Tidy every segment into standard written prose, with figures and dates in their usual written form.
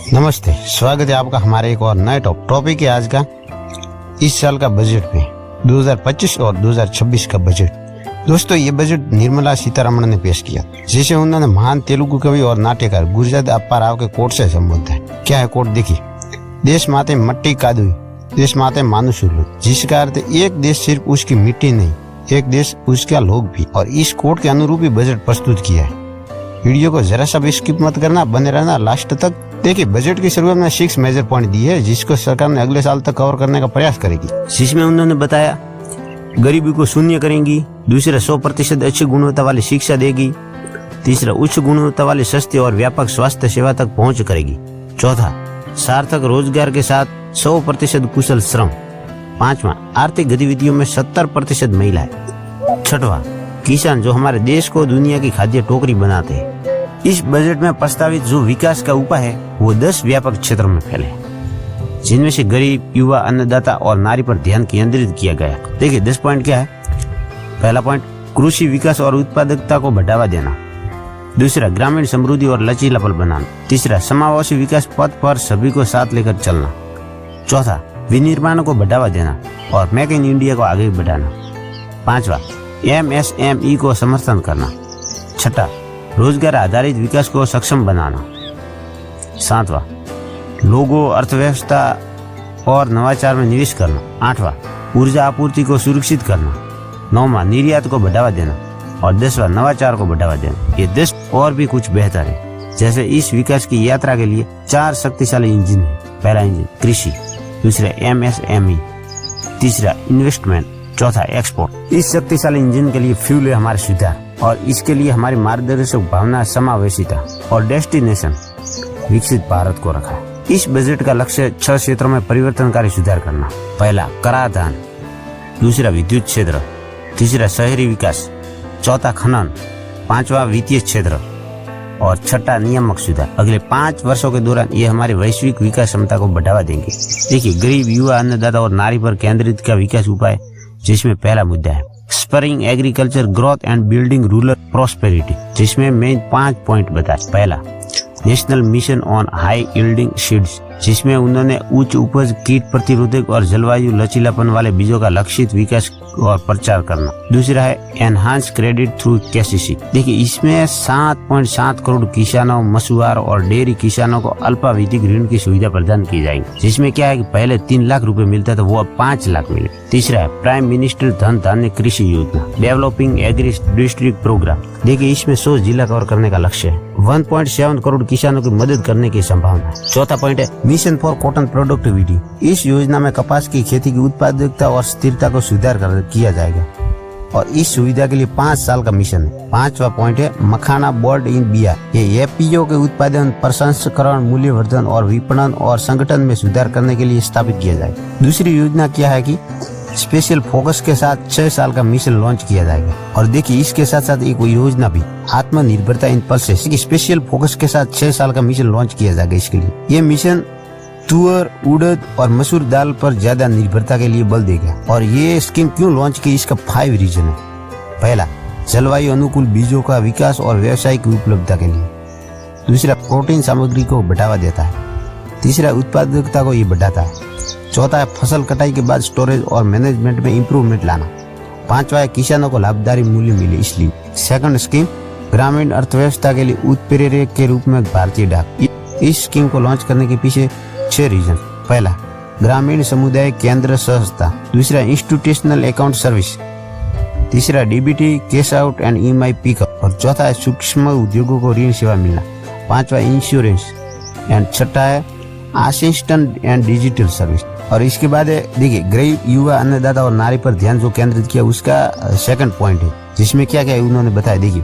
नमस्ते, स्वागत है आपका हमारे एक और नए टॉपिक है आज का। इस साल का बजट में 2025 और 2026 का बजट। दोस्तों, ये बजट निर्मला सीतारमण ने पेश किया, जिसे उन्होंने महान तेलुगु कवि और नाट्यकार गुरुजात अप्पा राव के कोट से संबोधित है। क्या है कोट, देखिए। देश माते मट्टी कादुई, देश माते मानुषुलु, जिसका अर्थ एक देश सिर्फ उसकी मिट्टी नहीं, एक देश उसका लोग भी। और इस कोट के अनुरूप ही बजट प्रस्तुत किया है। वीडियो को जरा सा भी स्किप मत करना, बने रहना लास्ट तक। देखिए, बजट की शुरुआत में 6 मेजर पॉइंट दिए है, जिसको सरकार ने अगले साल तक कवर करने का प्रयास करेगी। जिसमें उन्होंने बताया, गरीबी को शून्य करेंगी। दूसरा, 100% अच्छी गुणवत्ता वाली शिक्षा देगी। तीसरा, उच्च गुणवत्ता वाली सस्ती और व्यापक स्वास्थ्य सेवा तक पहुंच करेगी। चौथा, सार्थक रोजगार के साथ 100% कुशल श्रम। पांचवा, आर्थिक गतिविधियों में 70% महिलाएं। छठवां, किसान जो हमारे देश को दुनिया की खाद्य टोकरी बनाते हैं। इस बजट में प्रस्तावित जो विकास का उपाय है वो 10 व्यापक क्षेत्रों में फैले, जिनमें से गरीब, युवा, अन्नदाता और नारी पर ध्यान केंद्रित किया गया। देखिए 10 पॉइंट क्या है। पहला पॉइंट, कृषि विकास और उत्पादकता को बढ़ावा देना। दूसरा, ग्रामीण समृद्धि और लचीलापन बनाना। तीसरा, समावेशी विकास पथ पर सभी को साथ लेकर चलना। चौथा, विनिर्माण को बढ़ावा देना और मेक इन इंडिया को आगे बढ़ाना। पांचवा, MSME को समर्थन करना। छठा, रोजगार आधारित विकास को सक्षम बनाना। सातवां, लोगों, अर्थव्यवस्था और नवाचार में निवेश करना। आठवां, ऊर्जा आपूर्ति को सुरक्षित करना। नौवां, निर्यात को बढ़ावा देना। और 10वां, नवाचार को बढ़ावा देना। ये 10 और भी कुछ बेहतर है। जैसे इस विकास की यात्रा के लिए 4 शक्तिशाली इंजन है। पहला इंजन कृषि, दूसरा MSME, तीसरा इन्वेस्टमेंट, चौथा एक्सपोर्ट। इस शक्तिशाली इंजन के लिए फ्यूल है हमारे सुधार, और इसके लिए हमारी मार्गदर्शक भावना समावेशिता और डेस्टिनेशन विकसित भारत को रखा है। इस बजट का लक्ष्य 6 क्षेत्रों में परिवर्तनकारी सुधार करना। पहला, कराधान। दूसरा, विद्युत क्षेत्र। तीसरा, शहरी विकास। चौथा, खनन। पांचवा, वित्तीय क्षेत्र। और छठा, नियामक सुधार। अगले 5 वर्षों के दौरान ये हमारी वैश्विक विकास क्षमता को बढ़ावा देंगे। देखिए, गरीब, युवा, अन्नदाता और नारी पर केंद्रित का विकास उपाय, जिसमें पहला मुद्दा है spurring agriculture growth and building rural prosperity, जिसमें मैं 5 पॉइंट बताए। पहला, national mission on high yielding seeds, जिसमें उन्होंने उच्च उपज, कीट प्रतिरोधक और जलवायु लचीलापन वाले बीजों का लक्षित विकास और प्रचार करना। दूसरा है एनहांस क्रेडिट थ्रू KCC। देखिए, इसमें 7.7 करोड़ किसानों, मछुआरों और डेयरी किसानों को अल्पावधि ऋण की सुविधा प्रदान की जाएगी, जिसमें क्या है कि पहले 3 लाख रुपए मिलता था, वो अब 5 लाख मिले। तीसरा है प्राइम मिनिस्टर धन धान्य कृषि योजना, डेवलपिंग एग्री डिस्ट्रिक्ट प्रोग्राम। देखिए, इसमें 100 जिला कवर करने का लक्ष्य है। 1.7 करोड़ किसानों की मदद करने की संभावना है। चौथा पॉइंट है मिशन फॉर कॉटन प्रोडक्टिविटी। इस योजना में कपास की खेती की उत्पादकता और स्थिरता को सुधार किया जाएगा, और इस सुविधा के लिए 5 साल का मिशन है। 5वां पॉइंट है मखाना बोर्ड इन बिया। ये APO के उत्पादन, प्रसंस्करण, मूल्यवर्धन और विपणन और संगठन में सुधार करने के लिए स्थापित किया जाएगा। दूसरी योजना क्या है कि स्पेशल फोकस के साथ 6 साल का मिशन लॉन्च किया जाएगा। और देखिए, इसके साथ साथ एक योजना भी, आत्मनिर्भरता इन पल्सेस। स्पेशल फोकस के साथ 6 साल का मिशन लॉन्च किया जाएगा। इसके लिए ये मिशन तुअर, उड़द और मसूर दाल पर ज्यादा निर्भरता के लिए बल देगा। और ये स्कीम क्यों लॉन्च की, इसका 5 रीजन है। पहला, जलवायु अनुकूल बीजों का विकास और व्यावसायिक उपलब्धता के लिए। दूसरा, प्रोटीन सामग्री को बढ़ावा देता है। तीसरा, उत्पादकता को ये बढ़ाता है। चौथा है फसल कटाई के बाद स्टोरेज और मैनेजमेंट में इम्प्रूवमेंट लाना। 5वां है किसानों को लाभकारी मूल्य मिले, इसलिए। सेकंड स्कीम, ग्रामीण अर्थव्यवस्था के लिए उत्प्रेरक के रूप में भारतीय डाक। इस स्कीम को लॉन्च करने के पीछे 6 रीजन। पहला, ग्रामीण समुदाय केंद्र संस्था। दूसरा, इंस्टीट्यूशनल अकाउंट सर्विस। तीसरा, DBT cash out and EMI pickup. और चौथा है सूक्ष्म उद्योगों को ऋण सेवा मिलना। 5वां, इंश्योरेंस। एंड छठा है असिस्टेंट एंड डिजिटल सर्विस। और इसके बाद है, देखिए, गरीब, युवा, अन्नदाता और नारी पर ध्यान जो केंद्रित किया, उसका सेकंड पॉइंट है, जिसमें क्या क्या उन्होंने बताया। देखिए,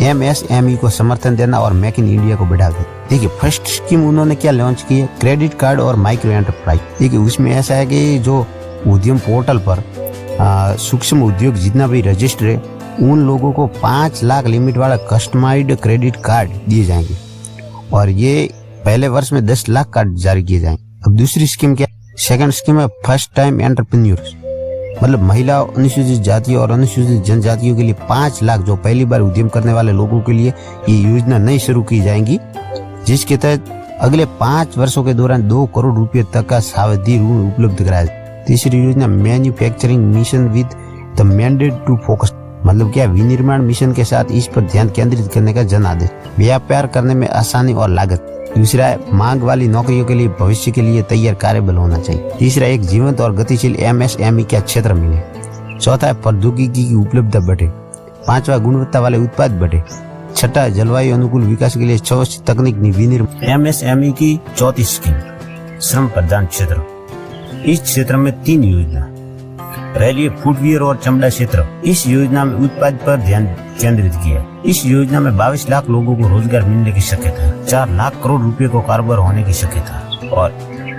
MSME को समर्थन देना और मेक इन इंडिया को बढ़ावा देना। देखिए, फर्स्ट स्कीम उन्होंने क्या लॉन्च की है, क्रेडिट कार्ड और माइक्रो एंटरप्राइज। देखिए, उसमें ऐसा है कि जो उद्यम पोर्टल पर सूक्ष्म उद्योग जितना भी रजिस्टर है, उन लोगों को 5 लाख लिमिट वाला कस्टमाइज्ड क्रेडिट कार्ड दिए जाएंगे, और ये पहले वर्ष में 10 लाख कार्ड जारी किए जाएंगे। अब दूसरी स्कीम क्या, सेकंड स्कीम है फर्स्ट टाइम एंटरप्रेन्योर्स, मतलब महिला, अनुसूचित जातियों और अनुसूचित जनजातियों के लिए 5 लाख जो पहली बार उद्यम करने वाले लोगों के लिए ये योजना नई शुरू की जाएंगी, जिसके तहत अगले 5 वर्षों के दौरान 2 करोड़ रुपए तक का सावधि ऋण उपलब्ध कराया। तीसरी योजना manufacturing mission with the mandate to focus, मतलब क्या विनिर्माण मिशन के साथ इस पर ध्यान केंद्रित करने का जन आदेश। व्यापार करने में आसानी और लागत। दूसरा है मांग वाली नौकरियों के लिए भविष्य के लिए तैयार कार्यबल होना चाहिए। तीसरा एक जीवंत और गतिशील MSME का क्षेत्र मिले। चौथा है प्रौद्योगिकी की उपलब्धता बढ़े। पांचवा गुणवत्ता वाले उत्पाद बढ़े। छठा जलवायु अनुकूल विकास के लिए ठोस तकनीक विनिर्माण। MSME की चौथी स्कीम श्रम प्रधान क्षेत्र। इस क्षेत्र में 3 योजना। पहली है फुटवियर और चमड़ा क्षेत्र। इस योजना में उत्पाद पर ध्यान केंद्रित किया। इस योजना में 22 लाख लोगों को रोजगार मिलने की शक्यता है। 4 लाख करोड़ रुपए को कारोबार होने की शक्यता है और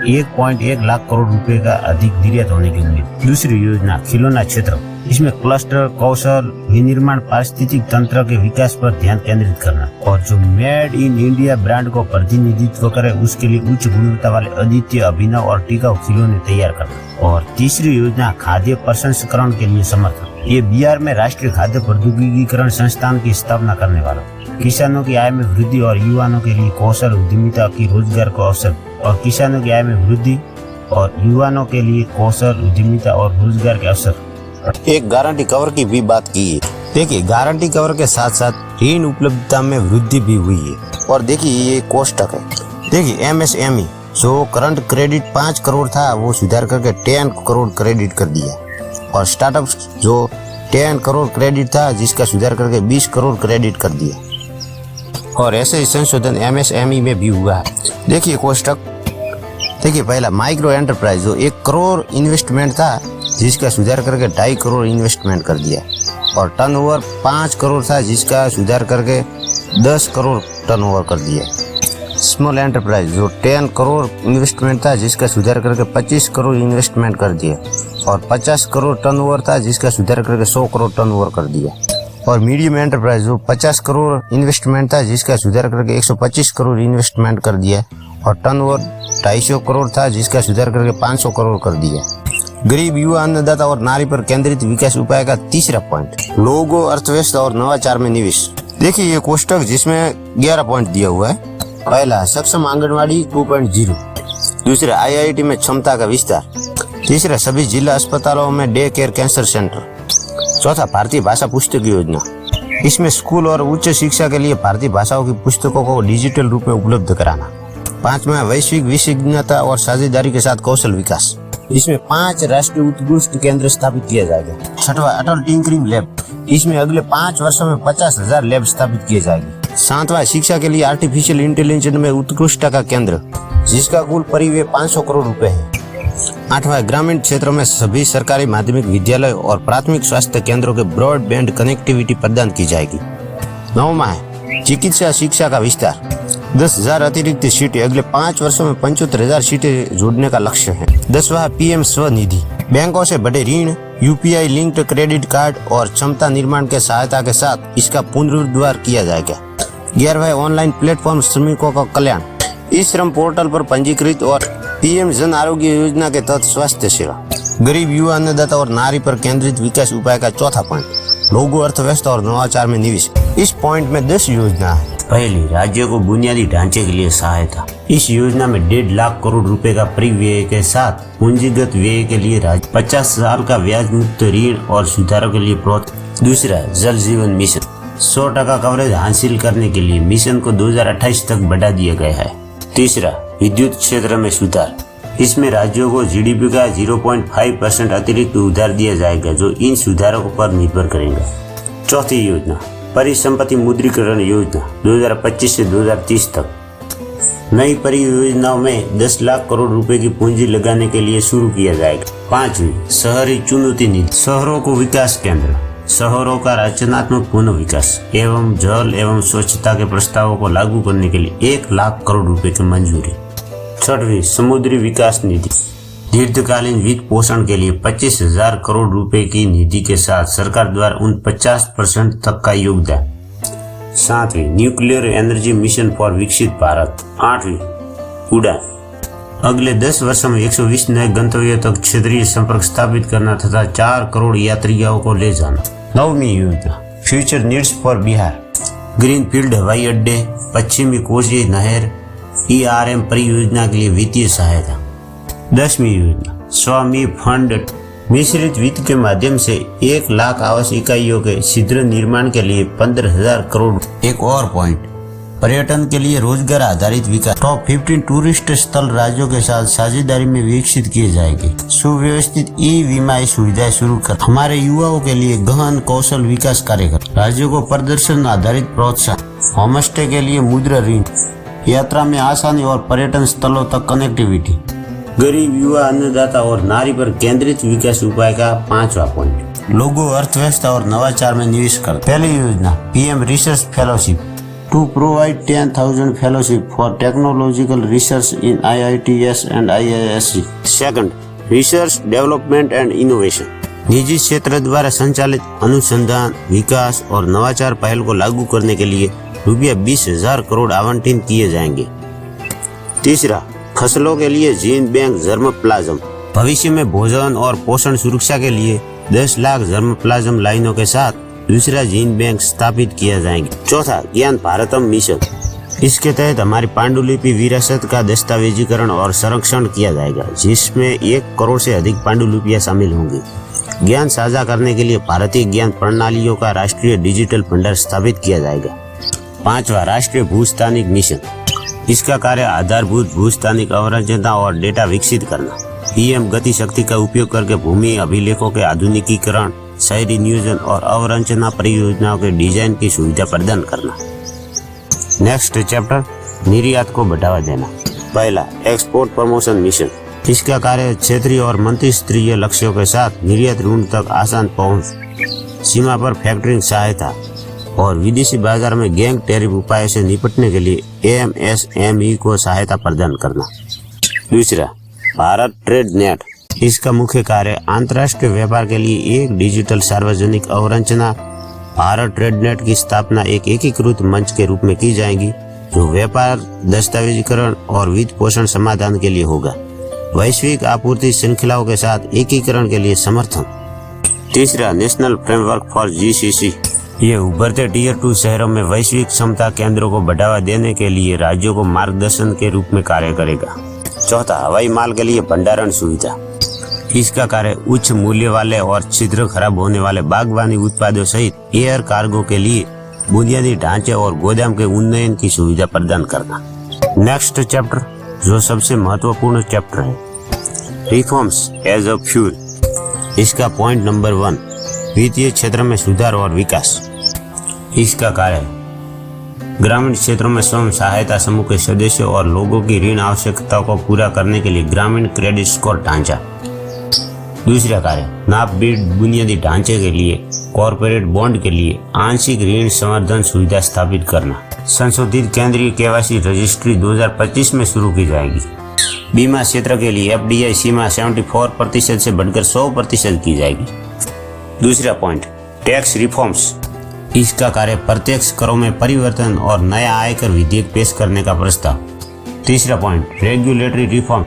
1.1 लाख करोड़ रुपए का अधिक निर्यात होने की उम्मीद। दूसरी योजना खिलौना क्षेत्र। इसमें क्लस्टर, कौशल, विनिर्माण, पारिस्थितिक तंत्र के विकास पर ध्यान केंद्रित करना और जो मेड इन इंडिया ब्रांड को प्रतिनिधित्व करे उसके लिए उच्च गुणवत्ता वाले अद्वितीय, अभिनव और टिकाऊ खिलौने तैयार करना। और तीसरी योजना खाद्य प्रसंस्करण के लिए समर्थन। ये बिहार में राष्ट्रीय खाद्य प्रौद्योगिकीकरण संस्थान की स्थापना करने वाला। किसानों की आय में वृद्धि और युवाओं के लिए कौशल उद्यमिता की रोजगार को अवसर। और किसानों की आय में वृद्धि और युवाओं के लिए कौशल उद्यमिता और रोजगार के अवसर। एक गारंटी कवर की भी बात की है। देखिए गारंटी कवर के साथ साथ ऋण उपलब्धता में वृद्धि भी हुई है। और देखिए ये कोष्टक है। देखिए MSME जो करंट क्रेडिट 5 करोड़ था वो सुधार करके 10 करोड़ क्रेडिट कर दिया। और स्टार्टअप जो 10 करोड़ क्रेडिट था जिसका सुधार करके 20 करोड़ क्रेडिट कर दिया। और ऐसे ही संशोधन MSME में भी हुआ है। देखिए कोष्टक। देखिए पहला माइक्रो एंटरप्राइज जो 1 करोड़ इन्वेस्टमेंट था जिसका सुधार करके 2.5 करोड़ इन्वेस्टमेंट कर दिया। और टर्नओवर 5 करोड़ था जिसका सुधार करके 10 करोड़ टर्नओवर कर दिया। स्मॉल एंटरप्राइज जो 10 करोड़ इन्वेस्टमेंट था जिसका सुधार करके 25 करोड़ इन्वेस्टमेंट कर दिया। और 50 करोड़ टर्नओवर था जिसका सुधार करके 100 करोड़ टर्नओवर कर दिया। और मीडियम एंटरप्राइज जो 50 करोड़ इन्वेस्टमेंट था जिसका सुधार करके 125 करोड़ इन्वेस्टमेंट कर दिया। और टर्नओवर 250 करोड़ था जिसका सुधार करके 500 करोड़ कर दिया। गरीब, युवा, अन्नदाता और नारी पर केंद्रित विकास उपाय का तीसरा पॉइंट लोगो, अर्थव्यवस्था और नवाचार में निवेश। देखिए ये कोष्टक जिसमें 11 पॉइंट दिया हुआ है। पहला सक्षम आंगनवाड़ी 2.0। दूसरा IIT में क्षमता का विस्तार। तीसरा सभी जिला अस्पतालों में डे केयर कैंसर सेंटर। चौथा भारतीय भाषा पुस्तक योजना। इसमें स्कूल और उच्च शिक्षा के लिए भारतीय भाषाओं की पुस्तकों को डिजिटल रूप में उपलब्ध कराना। पांचवा वैश्विक विशिष्टता और साझेदारी के साथ कौशल विकास। इसमें 5 राष्ट्रीय उत्कृष्ट केंद्र स्थापित किया जाएगा। छठवा अटल टिंकरिंग लैब। इसमें अगले 5 वर्षों में 50,000 लैब स्थापित किए जाएंगे। सातवां शिक्षा के लिए आर्टिफिशियल इंटेलिजेंस में उत्कृष्टता का केंद्र जिसका कुल परिव्यय 500 करोड़ रुपए है। आठवां ग्रामीण क्षेत्रों में सभी सरकारी माध्यमिक विद्यालय और प्राथमिक स्वास्थ्य केंद्रों के ब्रॉडबैंड कनेक्टिविटी प्रदान की जाएगी। नौवां है चिकित्सा शिक्षा का विस्तार। 10,000 अतिरिक्त सीटें अगले 5 वर्षों में 75,000 सीटें जोड़ने का लक्ष्य है। 10वां PM स्वनिधि। बैंकों से बढ़े ऋण, UPI लिंक्ड क्रेडिट कार्ड और क्षमता निर्माण के सहायता के साथ इसका पुनरुद्धार किया जाएगा। 11वां ऑनलाइन प्लेटफॉर्म श्रमिकों का कल्याण। इस श्रम पोर्टल पर पंजीकृत और PM जन आरोग्य योजना के तहत स्वास्थ्य सेवा। गरीब, युवा, अन्नदाता और नारी पर केंद्रित विकास उपाय का चौथा पॉइंट लोगो, अर्थव्यवस्था और नवाचार में निवेश। इस पॉइंट में 10 योजना है। पहली, राज्यों को बुनियादी ढांचे के लिए सहायता। इस योजना में 1.5 लाख करोड़ रुपए का परिव्यय के साथ पूंजीगत व्यय के लिए राज्य 50 साल का ब्याज मुक्त ऋण और सुधारों के लिए प्रोत्साहन। दूसरा, जल जीवन मिशन। 100% कवरेज हासिल करने के लिए मिशन को 2028 तक बढ़ा दिया गया है। तीसरा, विद्युत क्षेत्र में सुधार। इसमें राज्यों को GDP का 0.5% अतिरिक्त उधार दिया जाएगा जो इन सुधारों पर निर्भर करेगा। चौथी योजना, परिसंपत्ति मुद्रीकरण योजना 2025 से 2030 तक। नई परियोजनाओं में 10 लाख करोड़ रुपए की पूंजी लगाने के लिए शुरू किया जाएगा। पांचवी, शहरी चुनौती नीति। शहरों को विकास केंद्र, शहरों का रचनात्मक पुनः विकास एवं जल एवं स्वच्छता के प्रस्तावों को लागू करने के लिए 1 लाख करोड़ रुपए की मंजूरी। छठवीं, समुद्री विकास निधि। दीर्घकालीन वित्त पोषण के लिए 25,000 करोड़ रुपए की निधि के साथ सरकार द्वारा उन 50% तक का योगदान। सातवीं, न्यूक्लियर एनर्जी मिशन फॉर विकसित भारत। आठवीं, उड़ान। अगले 10 वर्षों में 120 नए गंतव्यों तक क्षेत्रीय संपर्क स्थापित करना तथा 4 करोड़ यात्रियों को ले जाना। नौवीं योजना, future needs for Bihar. Green field हवाई अड्डे, पश्चिमी कोसी नहर, ERM परियोजना के लिए वित्तीय सहायता। 10वीं योजना स्वामी फंड मिश्रित वित्त के माध्यम से 1 लाख आवास इकाइयों के शीघ्र निर्माण के लिए 15,000 करोड़। एक और पॉइंट, पर्यटन के लिए रोजगार आधारित विकास। टॉप 15 टूरिस्ट स्थल राज्यों के साथ साझेदारी में विकसित किए जाएंगे। सुव्यवस्थित ई-वीमा सुविधाएं शुरू कर हमारे युवाओं के लिए गहन कौशल विकास कार्यक्रम। राज्यों को प्रदर्शन आधारित प्रोत्साहन। होम स्टे के लिए मुद्रा ऋण। यात्रा में आसानी और पर्यटन स्थलों तक कनेक्टिविटी। गरीब युवा, अन्नदाता और नारी पर केंद्रित विकास उपाय का 5वां पॉइंट, लोगो अर्थव्यवस्था और नवाचार में निवेश कर। पहली योजना PM research fellowship to provide 10,000 fellowship for technological research in IITs and IISc। Second, research development and innovation, निजी क्षेत्र द्वारा संचालित अनुसंधान, विकास और नवाचार पहल को लागू करने के लिए रुपया 20,000 करोड़ आवंटित किए जाएंगे। तीसरा, फसलों के लिए जीन बैंक जर्मोप्लाज्म, भविष्य में भोजन और पोषण सुरक्षा के लिए 10 लाख जर्मोप्लाज्म लाइनों के साथ दूसरा जीन बैंक स्थापित किया जाएगा। चौथा, ज्ञान भारतम मिशन, इसके तहत हमारी पांडुलिपि विरासत का दस्तावेजीकरण और संरक्षण किया जाएगा, जिसमें 1 करोड़ से अधिक पांडुलिपियां शामिल होंगी। ज्ञान साझा करने के लिए भारतीय ज्ञान प्रणालियों का राष्ट्रीय डिजिटल भंडार स्थापित किया जाएगा। 5वां, राष्ट्रीय भूस्थानिक मिशन, इसका कार्य आधारभूत भूस्थानिक अवरचना और डेटा विकसित करना। PM गति शक्ति का उपयोग करके भूमि अभिलेखों के आधुनिकीकरण, शहरी नियोजन और अवरचना परियोजनाओं के डिजाइन की सुविधा प्रदान करना। नेक्स्ट चैप्टर, निर्यात को बढ़ावा देना। पहला, एक्सपोर्ट प्रमोशन मिशन, इसका कार्य क्षेत्रीय और मंत्री स्तरीय लक्ष्यों के साथ निर्यात ऋण तक आसान पहुंच, सीमा पर फैक्टरिंग सहायता और विदेशी बाजार में गैंग टैरिफ उपायों से निपटने के लिए MSME को सहायता प्रदान करना। दूसरा, भारत ट्रेड नेट, इसका मुख्य कार्य अंतर्राष्ट्रीय व्यापार के लिए एक डिजिटल सार्वजनिक अवरचना भारत ट्रेड नेट की स्थापना एक एकीकृत मंच के रूप में की जाएगी, जो व्यापार, दस्तावेजीकरण और वित्त पोषण समाधान के लिए होगा। वैश्विक आपूर्ति श्रृंखलाओं के साथ एकीकरण के लिए समर्थन। तीसरा, नेशनल फ्रेमवर्क फॉर GCC, ये उभरते Tier 2 शहरों में वैश्विक क्षमता केंद्रों को बढ़ावा देने के लिए राज्यों को मार्गदर्शन के रूप में कार्य करेगा। चौथा, हवाई माल के लिए भंडारण सुविधा, इसका कार्य उच्च मूल्य वाले और शीघ्र खराब होने वाले बागवानी उत्पादों सहित एयर कार्गो के लिए बुनियादी ढांचे और गोदाम के उन्नयन की सुविधा प्रदान करना। नेक्स्ट चैप्टर, जो सबसे महत्वपूर्ण चैप्टर है, रिफॉर्म्स एज अ फ्यूल, इसका पॉइंट नंबर 1, वित्तीय क्षेत्र में सुधार और विकास। इसका कार्य ग्रामीण क्षेत्रों में स्वयं सहायता समूह के सदस्यों और लोगों की ऋण आवश्यकताओं को पूरा करने के लिए ग्रामीण क्रेडिट स्कोर ढांचा। दूसरा कार्य, नाबार्ड बुनियादी ढांचे के लिए कॉर्पोरेट बॉन्ड के लिए आंशिक ऋण संवर्धन सुविधा स्थापित करना। संशोधित केंद्रीय KYC रजिस्ट्री 2025 में शुरू की जाएगी। बीमा क्षेत्र के लिए FDI सीमा 74% से बढ़कर 100% की जाएगी। दूसरा पॉइंट, टैक्स रिफॉर्म्स, इसका कार्य प्रत्यक्ष करों में परिवर्तन और नया आयकर विधेयक पेश करने का प्रस्ताव। तीसरा पॉइंट, रेगुलेटरी रिफॉर्म,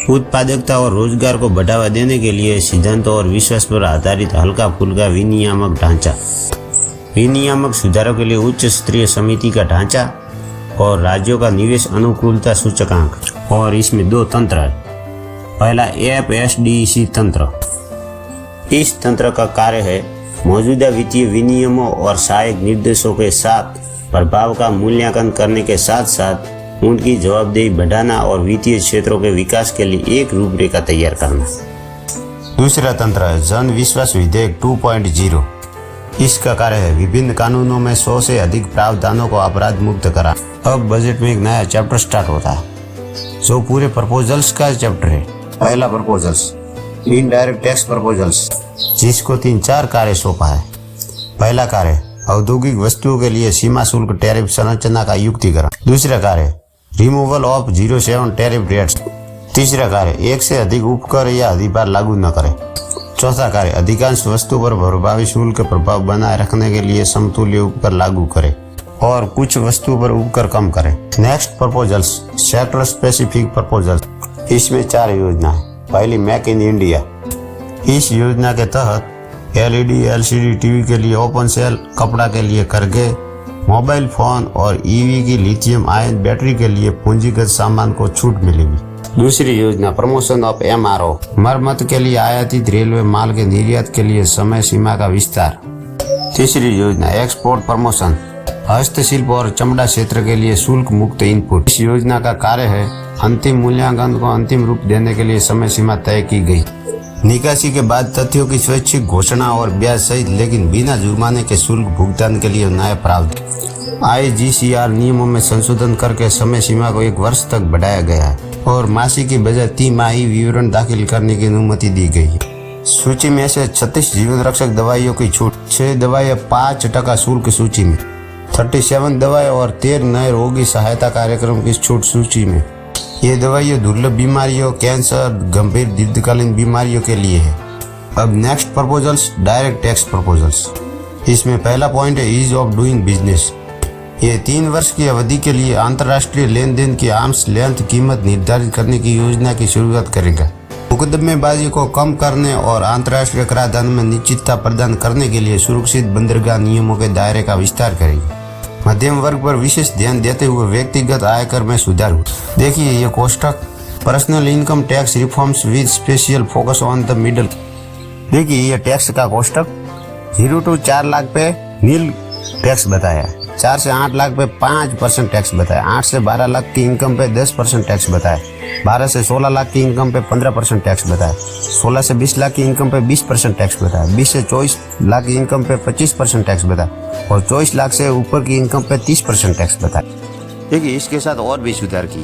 उत्पादकता और रोजगार को बढ़ावा देने के लिए सिद्धांतों और विश्वास पर आधारित हल्का फुल्का विनियामक ढांचा। विनियामक सुधारों के लिए उच्च स्तरीय समिति का ढांचा और राज्यों का निवेश अनुकूलता सूचकांक। और इसमें 2 तंत्र है। पहला, FSDEC तंत्र, इस तंत्र का कार्य है मौजूदा वित्तीय विनियमों और सहायक निर्देशों के साथ प्रभाव का मूल्यांकन करने के साथ साथ उनकी जवाबदेही बढ़ाना और वित्तीय क्षेत्रों के विकास के लिए एक रूपरेखा तैयार करना। दूसरा तंत्र है जन विश्वास विधेयक 2.0, इसका कार्य है विभिन्न कानूनों में 100 से अधिक प्रावधानों को अपराध मुक्त करा। अब बजट में एक नया चैप्टर स्टार्ट होता है, जो पूरे प्रपोजल्स का चैप्टर है। पहला प्रपोजल्स, इनडायरेक्ट टैक्स प्रपोजल्स, जिसको 3-4 कार्य सौंपा है। पहला कार्य, औद्योगिक वस्तुओं के लिए सीमा शुल्क टैरिफ संरचना का युक्तिकरण। दूसरा कार्य, रिमूवल ऑफ 07 टैरिफ रेट्स। तीसरा कार्य, 1 से अधिक उपकर या अधिभार लागू न करें। चौथा कार्य, अधिकांश वस्तु पर प्रभावी शुल्क प्रभाव बनाए रखने के लिए समतुल्य उपकर लागू करें और कुछ वस्तुओं पर उपकर कम करें। Next proposals, sector specific proposals, इसमें 4 योजना है। पहली, मेक इन इंडिया, इस योजना के तहत LED LCD टीवी के लिए ओपन सेल, कपड़ा के लिए करघे, मोबाइल फोन और ईवी की लिथियम आयन बैटरी के लिए पूंजीगत सामान को छूट मिलेगी। दूसरी योजना प्रमोशन ऑफ MRO, मरम्मत के लिए आयातित रेलवे माल के निर्यात के लिए समय सीमा का विस्तार। तीसरी योजना एक्सपोर्ट प्रमोशन, हस्तशिल्प और चमड़ा क्षेत्र के लिए शुल्क मुक्त इनपुट। इस योजना का कार्य है अंतिम मूल्यांकन को अंतिम रूप देने के लिए समय सीमा तय की गई। निकासी के बाद तथ्यों की स्वैच्छिक घोषणा और ब्याज सहित लेकिन बिना जुर्माने के शुल्क भुगतान के लिए नया प्रावधान। IGCR नियमों में संशोधन करके समय सीमा को 1 वर्ष तक बढ़ाया गया है और मासिक की बजाय तिमाही विवरण दाखिल करने की अनुमति दी गई है। सूची में से 36 जीवन रक्षक दवाइयों की छूट, 6 दवाइयाँ 5% शुल्क सूची में, 37 दवाएं और 13 नए रोगी सहायता कार्यक्रम की छूट सूची में। ये दवाइयाँ दुर्लभ बीमारियों, कैंसर, गंभीर दीर्घकालीन बीमारियों के लिए है। अब next proposals, direct tax proposals. इसमें पहला पॉइंट है ईज ऑफ डूइंग बिजनेस। ये 3 वर्ष की अवधि के लिए अंतर्राष्ट्रीय लेन देन की आर्म्स लेंथ कीमत निर्धारित करने की योजना की शुरुआत करेगा। मुकदमेबाजी को कम करने और अंतर्राष्ट्रीय कराधान में निश्चितता प्रदान करने के लिए सुरक्षित बंदरगाह नियमों के दायरे का विस्तार करेगी। मध्यम वर्ग पर विशेष ध्यान देते हुए व्यक्तिगत आयकर में सुधार हुआ। देखिए ये कोष्ठक personal income tax reforms with special focus on the middle. देखिए ये टैक्स का कोष्ठक 0 to 4 लाख पे नील टैक्स बताया, 4 से 8 लाख पे 5% टैक्स बताया, 8 से 12 लाख की इनकम पे 10% टैक्स बताया, 12 से 16 लाख की इनकम पे 15% टैक्स बताया, 16 से 20 लाख की इनकम पे 20% टैक्स बताया, 20 से 24 लाख की इनकम पे 25% टैक्स बताया और 24 लाख से ऊपर की इनकम पे 30% टैक्स बताया। देखिए इसके साथ और भी सुधार किए।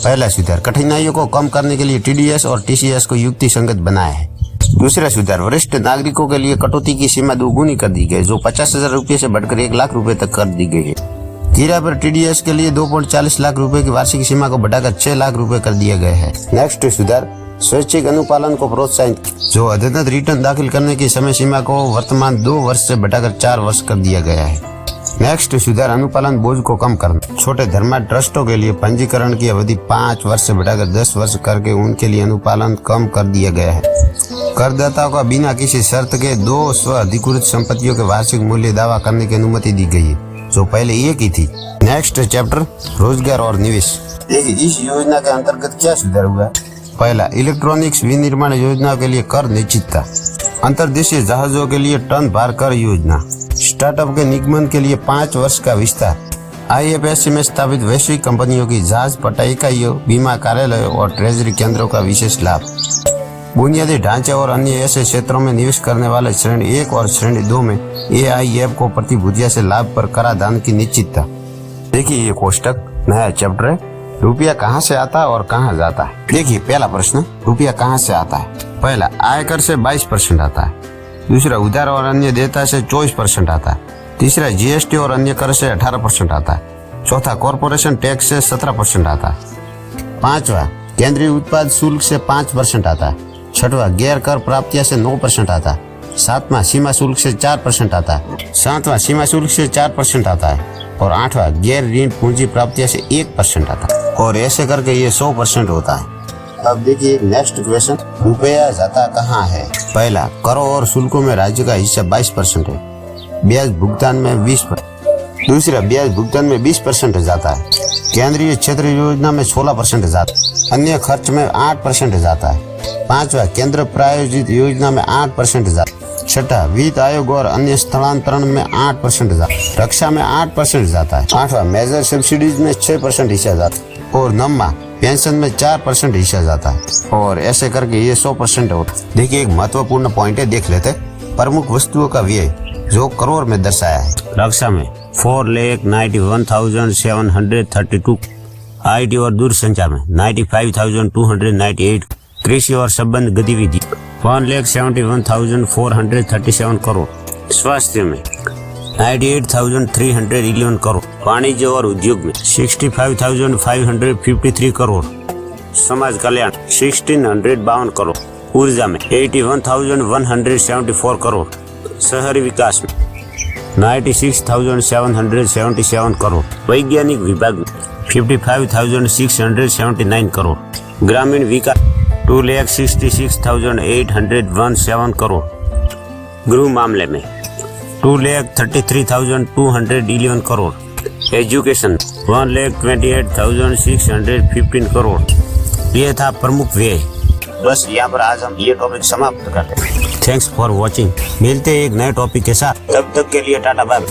पहला सुधार कठिनाइयों को कम करने के लिए TDS और TCS को युक्ति संगत बनाया है। दूसरा सुधार वरिष्ठ नागरिकों के लिए कटौती की सीमा 2 गुनी कर दी गई, जो 50,000 रुपये से बढ़कर 1 लाख रुपए तक कर दी गई है। किराए पर TDS के लिए 2.40 लाख रुपए की वार्षिक सीमा को बढ़ाकर 6 लाख रुपए कर दिया गया है। नेक्स्ट सुधार स्वैच्छिक अनुपालन को प्रोत्साहित, जो अद्यतन रिटर्न दाखिल करने की समय सीमा को वर्तमान 2 वर्ष से बढ़ाकर 4 वर्ष कर दिया गया है। नेक्स्ट सुधार अनुपालन बोझ को कम करना, छोटे धर्मार्थ ट्रस्टों के लिए पंजीकरण की अवधि 5 वर्ष से बढ़ाकर 10 वर्ष करके उनके लिए अनुपालन कम कर दिया गया है। करदाताओं को बिना किसी शर्त के 2 स्व अधिकृत संपत्तियों के वार्षिक मूल्य दावा करने की अनुमति दी गई है, जो पहले 1 ही थी। नेक्स्ट चैप्टर रोजगार और निवेश। देखिए इस योजना के अंतर्गत क्या सुधार हुआ। पहला इलेक्ट्रॉनिक्स विनिर्माण योजना के लिए कर निश्चितता, अंतर्देशीय जहाजों के लिए टन भार कर योजना, स्टार्टअप के निगमन के लिए 5 वर्ष का विस्तार, IFSC में स्थापित वैश्विक कंपनियों की जहाज पट्टा इकाइयों, बीमा कार्यालयों और ट्रेजरी केंद्रों का विशेष लाभ, बुनियादी ढांचे और अन्य ऐसे क्षेत्रों में निवेश करने वाले श्रेणी 1 और श्रेणी 2 में AIF को प्रतिभूतिया से लाभ पर कराधान की निश्चितता। देखिए ये कोष्ठक नया चैप्टर है, रुपया कहाँ से आता है और कहाँ जाता है। देखिए पहला प्रश्न, रुपया कहाँ से आता है। पहला आयकर से 22% आता है, दूसरा उधार और अन्य देयता से 24% आता है, तीसरा GST और अन्य कर से 18% आता है, चौथा कॉर्पोरेशन टैक्स से 17% आता है, पांचवा केंद्रीय उत्पाद शुल्क से 5% आता है, छठवा गैर कर प्राप्तियां से 9% आता है, सातवां सीमा शुल्क से 4% आता है, सातवां सीमा शुल्क से 4% आता है और आठवां गैर ऋण पूंजी प्राप्तियां से 1% आता है और ऐसे करके ये 100% होता है। अब देखिए नेक्स्ट क्वेश्चन, रुपया जाता कहाँ है। पहला करों और शुल्कों में राज्य का हिस्सा 22% है, ब्याज भुगतान में 20%, दूसरा ब्याज भुगतान में 20% जाता है, केंद्रीय क्षेत्र योजना में 16% जाता है, अन्य खर्च में 8% जाता है, पांचवा केंद्र प्रायोजित योजना में 8% जाता है, छठा वित्त आयोग और अन्य स्थलांतरण में 8% जाता है, रक्षा में 8% जाता है, आठवां मेजर सब्सिडीज में 6% हिस्सा जाता है और नौवां पेंशन में 4% हिस्सा जाता है और ऐसे करके ये 100% होता है। देखिए एक महत्वपूर्ण पॉइंट है, देख लेते प्रमुख वस्तुओं का व्यय जो करोड़ में दर्शाया है। रक्षा में 4,91,732, IT और दूरसंचार में 95,298, कृषि और संबंध गतिविधि 1,71,437 करोड़, स्वास्थ्य में 98,311 करोड़, वाणिज्य और उद्योग में 65,553 करोड़, समाज कल्याण 1,652 करोड़, ऊर्जा में 81,174 करोड़, शहरी विकास में 96,777 करोड़, वैज्ञानिक विभाग में 55,679 करोड़, ग्रामीण विकास 2,66,817 करोड़, गृह मामले में 2,33,211 करोड़। एजुकेशन 1,28,615 करोड़। ये था प्रमुख व्यय। बस यहाँ पर आज हम ये टॉपिक समाप्त करते हैं। Thanks for watching. मिलते हैं एक नए टॉपिक के साथ, तब तक के लिए टाटा बाय।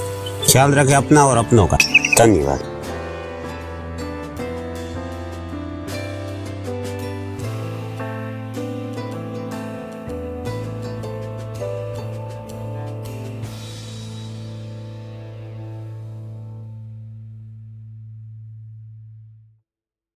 ख्याल रखें अपना और अपनों का। धन्यवाद।